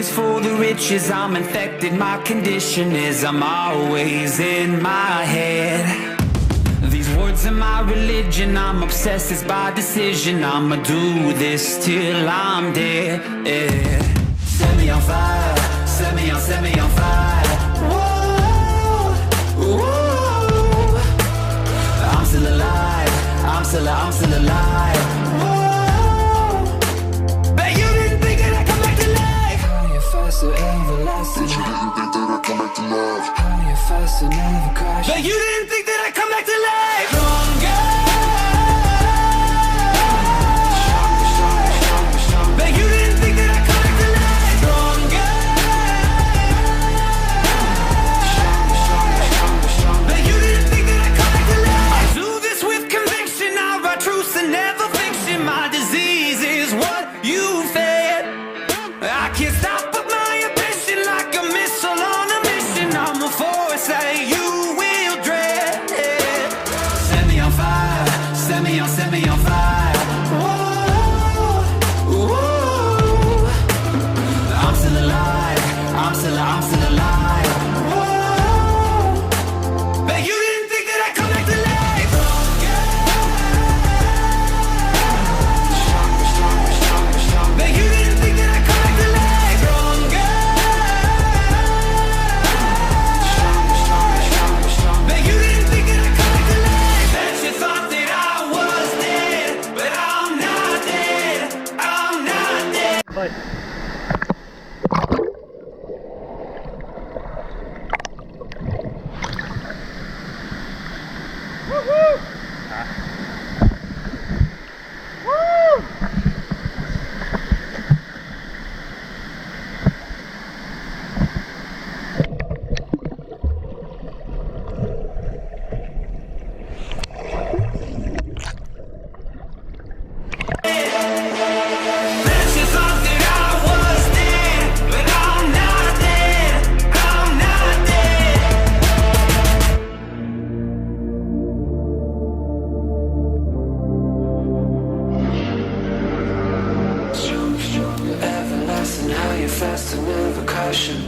always for the riches. I'm infected, my condition is I'm always in my head. These words are my religion, I'm obsessed, it's by decision. I'ma do this till I'm dead. Set me on fire, set me on fire. Whoa, whoa. I'm still alive, I'm still alive. Whoa. Bet you didn't think that I'd come back to life. Higher, faster, everlasting. Bet you didn't think that I'd come back to life. Higher, faster, never crash. Bet you didn't think that I'd come back to life. Stronger. Bet you didn't think that I'd come back to life. Stronger. Bet you didn't think that I'd come back to life. I do this with conviction, I write truths and never fiction. My disease is what you fed. I can't stop but my ambition, like a missile on a mission. I'm a force that you will dread. Set me on fire, set me on fire. Whoa, whoa. I'm still alive, I'm still alive. Whoa. Bet you didn't think that I'd come back to life. Bet you didn't think that I'd come back to life. Bet you didn't think that I'd come back to life. Bet you thought that I was dead, but I'm not dead. I'm not dead. Pois. Bet you thought that I was dead, but I'm not dead. I'm not dead. Stronger, everlasting, higher, faster, never caution.